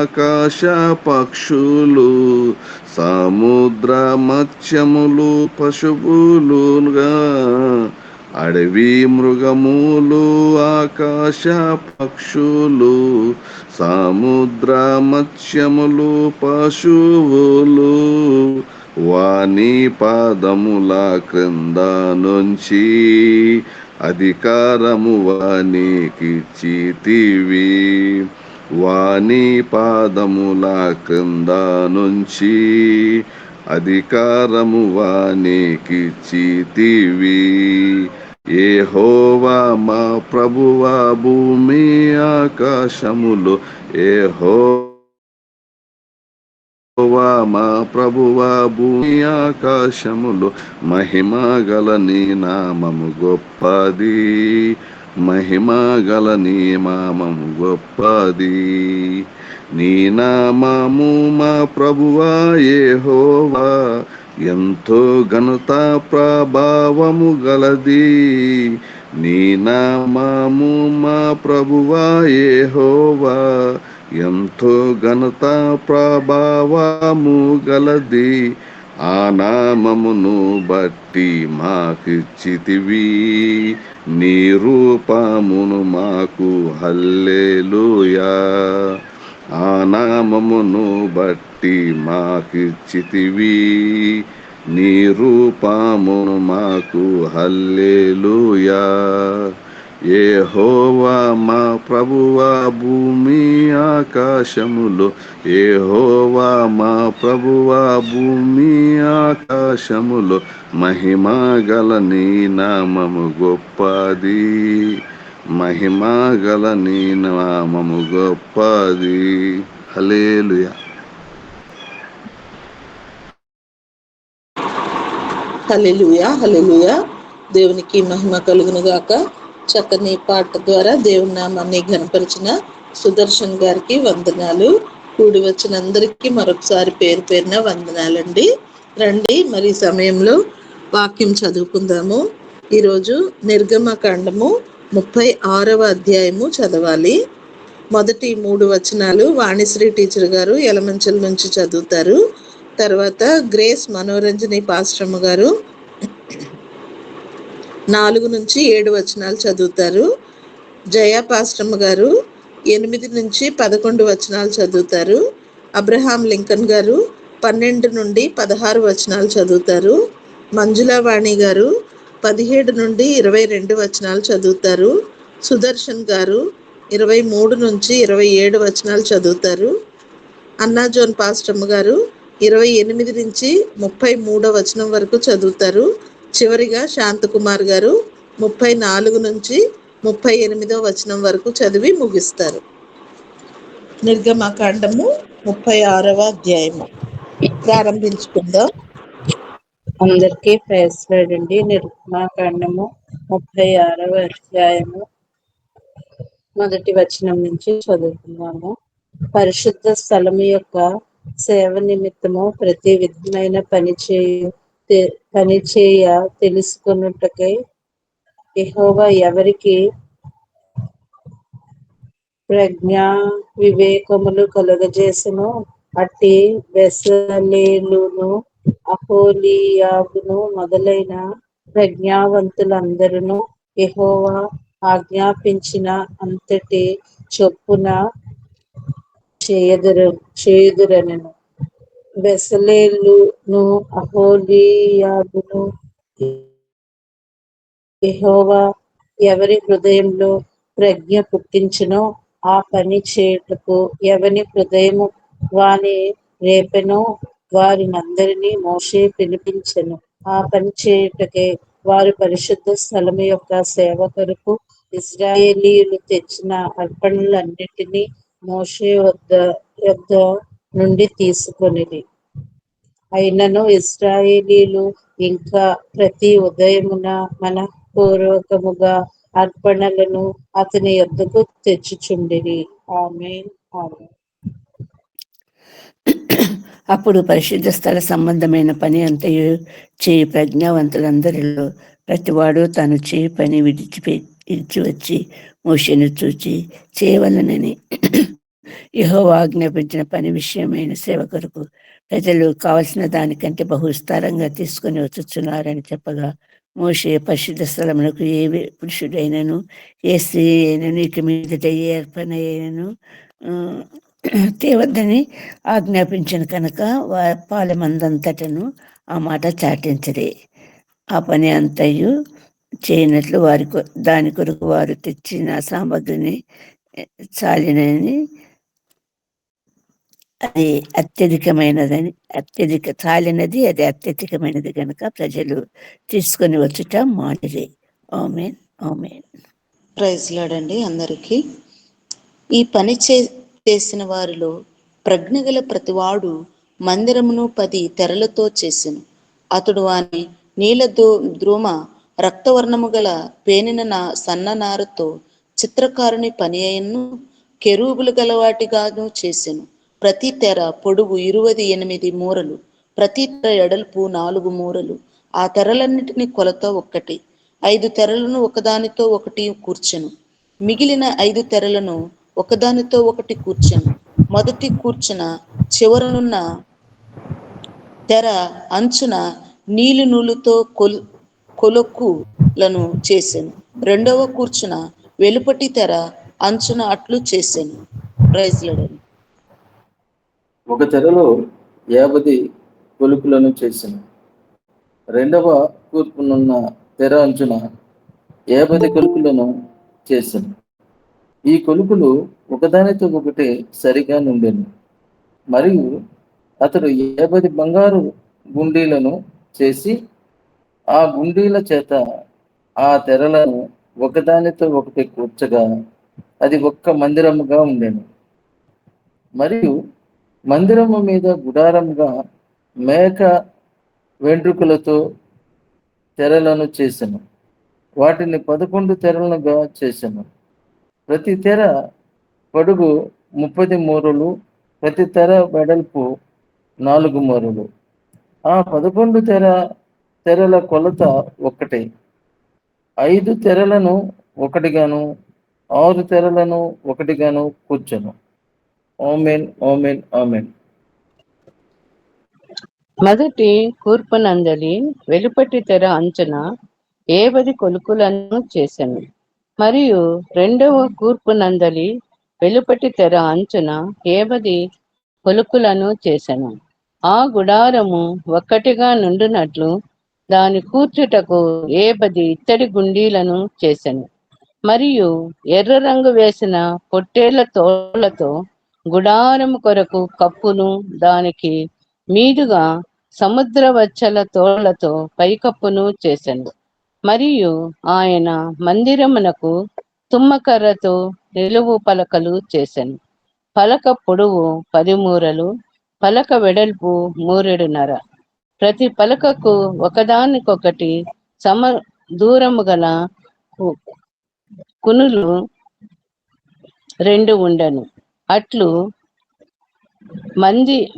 ఆకాశ పక్షులు సముద్ర మత్స్యములు పశువులుగా అడవి మృగములు ఆకాశ పక్షులు సముద్ర మత్స్యములు పశువులు వాని పాదముల క్రింద నుంచి అధికారము వానికిచ్చితివి. వాని పాదముల క్రింద నుంచి అధికారము వానికిచ్చితివి. యెహోవా మా ప్రభువా భూమి ఆకాశములు యెహోవా మా ప్రభువా భూమి ఆకాశములు మహిమ గల నీ నామము గొప్పది. మహిమ గల నీ నామము గొప్పది. నీ నామము మా ప్రభువా యెహోవా ఎంతో ఘనత ప్రభావము గలది. నీ నామము మా ప్రభువా యెహోవా ఎంతో ఘనత ప్రభావము గలది. ఆ నామమును బట్టి మాకిచ్చితివి. నీ రూపమును మాకు హల్లెలూయా. ఆ నామమును బట్టి మాకిచ్చితివి. నీ రూపమును మాకు హల్లెలూయా. యెహోవా మా ప్రభువా భూమి ఆకాశములు యెహోవా మా ప్రభువా భూమి ఆకాశములు మహిమ గల నీ నామము గొప్పది. మహిమ గల నీ నామము గొప్పది. హల్లెలూయా. హల్లెలూయా హల్లెలూయా. దేవునికి మహిమ కలుగును గాక. చక్కని పాట ద్వారా దేవుని నామాన్ని ఘనపరిచిన సుదర్శన్ గారికి వందనాలు. కూడి వచ్చిన అందరికీ మరొకసారి పేరు పేరున వందనాలండి. రండి మరి సమయంలో వాక్యం చదువుకుందాము. ఈరోజు నిర్గమకాండము 36వ అధ్యాయము చదవాలి. మొదటి 3 వచనాలు వాణిశ్రీ టీచర్ గారు యలమంచల నుంచి చదువుతారు. తర్వాత గ్రేస్ మనోరంజని పాస్టమ్మ గారు 4 నుంచి 7 వచనాలు చదువుతారు. జయ పాస్టమ్మ గారు 8 నుంచి 11 వచనాలు చదువుతారు. అబ్రహాం లింకన్ గారు 12 నుండి 16 వచనాలు చదువుతారు. మంజులావాణి గారు 17 నుండి 22 వచనాలు చదువుతారు. సుదర్శన్ గారు 23 నుంచి 27 వచనాలు చదువుతారు. అన్నా జోన్ పాస్టమ్మ గారు 28 నుంచి 33 వచనం వరకు చదువుతారు. చివరిగా శాంతకుమార్ గారు 34 నుంచి 38 వచనం వరకు చదివి ముగిస్తారు. నిర్గమకాండము 36వ అధ్యాయము ప్రారంభించుకుందాం. అందరికీ ప్రైజ్ లార్డ్ అండి. నిర్గమకాండము 36వ అధ్యాయము మొదటి వచనం నుంచి చదువుతున్నాము. పరిశుద్ధ స్థలము యొక్క సేవ నిమిత్తము ప్రతి విధమైన పనిచేయ తెలుసుకొనుటకై యెహోవా ఎవరికి ప్రజ్ఞా వివేకములు కలుగజేసెనో అట్టి బెసలేలును అహోలీయాబును మొదలైన ప్రజ్ఞావంతులందరూ యెహోవా ఆజ్ఞాపించిన అంతటి చొప్పున చేయుదురనెను. బెసలేలును అహోలీయాబును యెహోవా ఎవరి హృదయంలో ప్రజ్ఞ పుట్టించునో ఆ పని చేయుటకు ఎవని హృదయము వాని రేపెనో వారినందరినీ మోషే పిలిపించెను. ఆ పని చేయుటకే వారు పరిశుద్ధ స్థలము యొక్క సేవ కొరకు ఇశ్రాయేలీయులు తెచ్చిన అర్పణలన్నిటినీ మోషే యొద్ద నుండి తీసుకొనిరి. అయినను ఇశ్రాయేలీయులు ఇంకా ప్రతి ఉదయమున మనఃపూర్వకముగా అర్పణలను అతని యొద్దకు తెచ్చుచుండిరి. ఆమేన్. అప్పుడు పరిశుద్ధ స్థల సంబంధమైన పని అంతయు చేయి ప్రజ్ఞావంతులందరిలో ప్రతివాడు తాను చేయి పని విడిచి వచ్చి మోషేను చూచి చేయవలనని యెహోవా ఆజ్ఞాపించిన పని విషయమైన సేవ కొరకు ప్రజలు కావలసిన దానికంటే బహు విస్తారంగా తీసుకొని వచ్చుచున్నారని చెప్పగా, మోషే పరిశుద్ధ స్థలమునకు ఏ పురుషుడైనను ఏ స్త్రీ అయినను ఇక మీదట ఏ అర్పణ అయినను తేవద్దని ఆజ్ఞాపించిన కనుక పాలెమందంతటను ఆ మాట చాటించరే. ఆ పని అంతయు చేయనట్లు దాని కొరకు వారు తెచ్చిన సామగ్రిని చాలినని, అది అత్యధికమైనది కనుక ప్రజలు తీసుకొని వచ్చుట మానిరే. ఆమేన్, ఆమేన్. ప్రైజ్ లార్డ్ అండి అందరికీ. ఈ పని చేసిన వారిలో ప్రజ్ఞగల ప్రతివాడు మందిరమును 10 తెరలతో చేసెను. అతడు వాని నీల ద్రోమ రక్తవర్ణము గల పేనిన సన్ననారతో చిత్రకారుని పని అయినను కెరూబులు గలవాటిగాను చేసెను. ప్రతి తెర పొడుగు 28 మూరలు, ప్రతి తెర ఎడల్పు 4 మూరలు. ఆ తెరలన్నిటిని కొలత ఒక్కటి. 5 తెరలను ఒకదానితో ఒకటి కూర్చెను. మిగిలిన 5 తెరలను ఒకదానితో ఒకటి కూర్చెను. మొదటి కూర్చున చివరనున్న తెర అంచున నీలి నూలుతో కొలకులను చేసెను. రెండవ కూర్చున వెలుపటి తెర అంచున అట్లు చేసెను. Praise lord. ఒక తెరలో 50 కొలుకులను చేసెను. రెండవ కూర్పునున్న తెర అంచున 50 కొలుకులను చేసెను. ఈ కొలుకులు ఒకదానితో ఒకటి సరిగా నుండెను. మరియు అతడు 50 బంగారు గుండీలను చేసి ఆ గుండీల చేత ఆ తెరలను ఒకదానితో ఒకటి కూర్చగా అది ఒక్క మందిరముగా ఉండెను. మరియు మందిరము మీద గుడారముగా మేక వెంట్రుకలతో తెరలను చేసెను. వాటిని 11 తెరలుగా చేసెను. ప్రతి తెర పొడుగు 30 మూరలు, ప్రతి తెర వెడల్పు 4 మూరలు. ఆ 11 తెరల కొలత ఒక్కటే. 5 తెరలను ఒకటిగాను 6 తెరలను ఒకటిగాను కూర్చెను. ఆమేన్, ఆమేన్, ఆమేన్. మొదటి కూర్పునందలి వెలుపటి తెర అంచున 50 కొలుకులను చేసెను. మరియు రెండవ కూర్పునందలి వెలుపటి తెర అంచున 50 కొలుకులను చేసెను. ఆ గుడారము ఒక్కటిగా నుండునట్లు దాని కూర్చుటకు 50 ఇత్తడి గుండీలను చేసెను. మరియు ఎర్ర రంగు వేసిన పొట్టేళ్ల తోళ్లతో గుడారము కొరకు కప్పును, దానికి మీదుగా సముద్ర వచ్చల తోళ్లతో పైకప్పును చేసెను. మరియు ఆయన మందిరమునకు తుమ్మకర్రతో నిలువు పలకలు చేసెను. పలక పొడవు 10 మూరలు, పలక వెడల్పు 3 మూరల. ప్రతి పలకకు ఒకదానికొకటి సమ దూరము గల కునులు 2 ఉండెను. అట్లు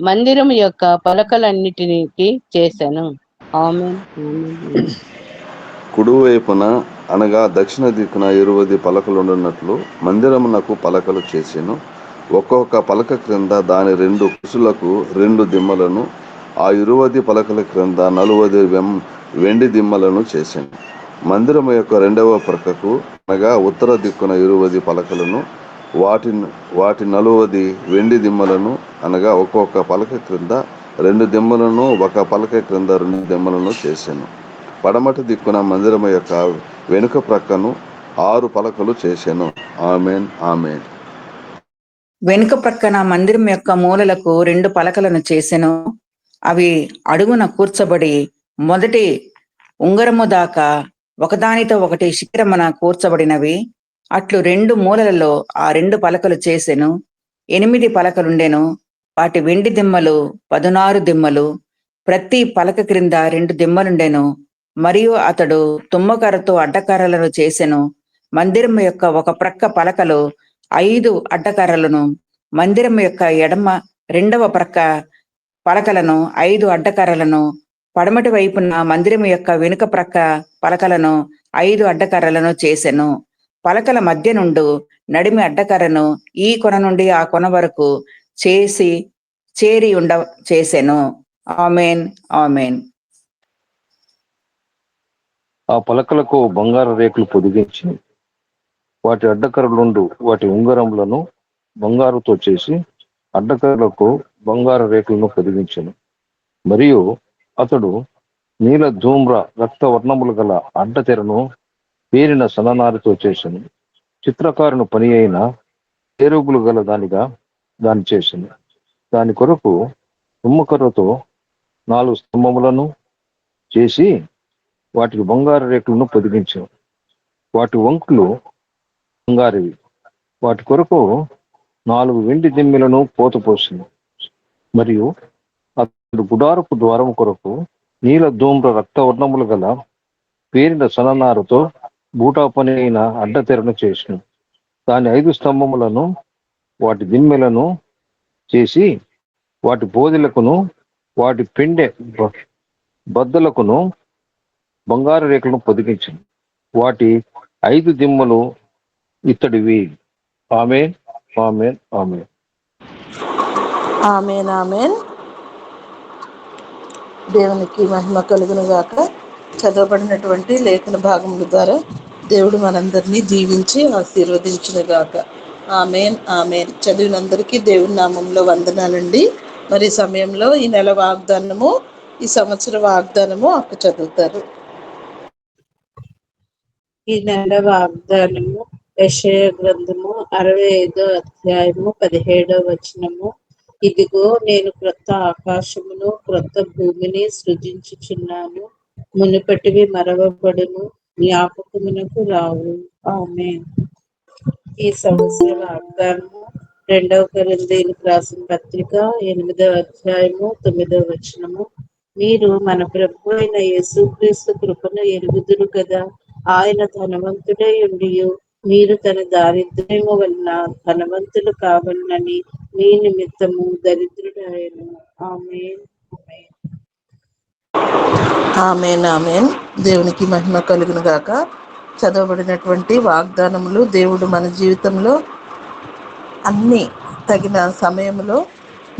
మందిరము యొక్క పలకలన్నిటికి చేసెను. ఆమేన్, ఆమేన్. కుడివైపున అనగా దక్షిణ దిక్కున 20 పలకలుండున్నట్లు మందిరమునకు పలకలు చేసెను. ఒక్కొక్క పలక క్రింద దాని 2 కుసులకు 2 దిమ్మలను, ఆ 20 పలకల క్రింద 40 వెండి దిమ్మలను చేసెను. మందిరము యొక్క 2వ ప్రక్కకు అనగా ఉత్తర దిక్కున 20 పలకలను, వాటి 40 వెండి దిమ్మలను, అనగా ఒక్కొక్క పలక క్రింద 2 దిమ్మలను, ఒక పలక క్రింద 2 దిమ్మలను చేసెను. పడమటి దిక్కున మందిరము యొక్క వెనుక ప్రక్కను 6 పలకలు చేసెను. ఆమేన్, ఆమేన్. వెనుక ప్రక్కన మందిరం యొక్క మూలలకు 2 పలకలను చేసెను. అవి అడుగున కూర్చబడి మొదటి ఉంగరము దాకా ఒకదానితో ఒకటి శిఖరమున కూర్చబడినవి. అట్లు 2 మూలలలో ఆ 2 పలకలు చేసెను. 8 పలకలుండెను. వాటి వెండి దిమ్మలు 16 దిమ్మలు. ప్రతి పలక క్రింద 2 దిమ్మలుండెను. మరియు అతడు తుమ్మకర్రతో అడ్డకర్రలను చేసెను. మందిరం యొక్క ఒక ప్రక్క పలకలు 5 అడ్డకర్రలను, మందిరం యొక్క ఎడమ 2వ ప్రక్క పలకలను 5 అడ్డకర్రలను, పడమటి వైపున మందిరం యొక్క వెనుక ప్రక్క పలకలను 5 అడ్డకర్రలను చేసెను. పలకల మధ్య నుండి నడిమి అడ్డకర్రను ఈ కొన నుండి ఆ కొన వరకు చేరి చేసెను. ఆమెన్. ఆమెన్. ఆ పలకలకు బంగారు రేకులు పొదిగించి వాటి అడ్డకర్రలుండు వాటి ఉంగరములను బంగారుతో చేసి అడ్డకర్రలకు బంగారు రేకులను పొదిగించెను. మరియు అతడు నీల ధూమ్ర రక్త వర్ణములు గల అడ్డతెరను పేరిన సన్ననారితో చేసెను. చిత్రకారుని పని అయిన కేరూబులు గల దాన్ని చేసెను. దాని కొరకు తుమ్మకర్రతో 4 స్తంభములను చేసి వాటికి బంగారు రేకులను పొదిగించెను. వాటి వంకులు బంగారువి. వాటి కొరకు 4 వెండి దిమ్మెలను పోతపోసెను. మరియు అతడు గుడారపు ద్వారము కొరకు నీల ధూమ్ర రక్త వర్ణములు గల పేరిన సన్ననారతో బూటా పని అయిన అడ్డతెరను చేసెను. దాని 5 స్తంభములను వాటి దిమ్మెలను చేసి వాటి బోధెలకును వాటి పెండె బద్దలకును బంగారు రేకులను పొదిగించెను. వాటి 5 దిమ్మలు ఇత్తడివి. ఆమేన్. ఆమేన్. ఆమేన్. ఆమేన్. ఆమేన్. దేవునికి మహిమ కలుగును గాక. చదవబడినటువంటి లేఖన భాగముల ద్వారా దేవుడు మనందరినీ దీవించి ఆశీర్వదించును గాక. ఆమేన్. ఆమేన్. చదివినందరికీ దేవుని నామంలో వందనాలండి. మరి సమయంలో ఈ నెల వాగ్దానము, ఈ సంవత్సర వాగ్దానము అక్క చదువుతారు. ఈ నెల వాగ్దానము యెషయా గ్రంథము 65వ అధ్యాయము 17వ వచనము. ఇదిగో నేను క్రొత్త ఆకాశమును క్రొత్త భూమిని సృజించుచున్నాను, మునుపటివి మరవబడును, జ్ఞాపకమునకు రావు. ఆమేన్. ఈ సంవత్సర వాగ్దానము 2వ కొరింథీయులకు రాసిన పత్రిక 8వ అధ్యాయము 9వ వచనము. మీరు మన ప్రభు అయిన యేసుక్రీస్తు కృపను ఎరుగుదురు కదా. ఆయన ధనవంతుడై ఉండియు మీరు తన దారిద్ర్యము వలన ధనవంతులు కావాలని మీ నిమిత్తము దరిద్రుడాయను. ఆమేన్. ఆమేన్. ఆమేన్. దేవునికి మహిమ కలుగును గాక. చదవబడినటువంటి వాగ్దానములు దేవుడు మన జీవితంలో అన్ని తగిన సమయంలో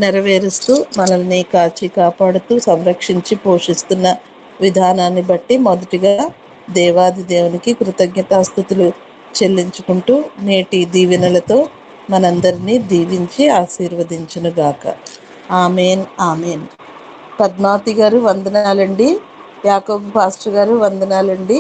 నెరవేరుస్తూ మనల్ని కాచి కాపాడుతూ సంరక్షించి పోషిస్తున్న విధానాన్ని బట్టి మొదటిగా దేవాది దేవునికి కృతజ్ఞతాస్తుతులు చెల్లించుకుంటూ నేటి దీవెనలతో మనందరినీ దీవించి ఆశీర్వదించును గాక. ఆమేన్. ఆమేన్. పద్మావతి గారు వందనాలండి. యాకోబు పాస్టర్ గారు వందనాలండి.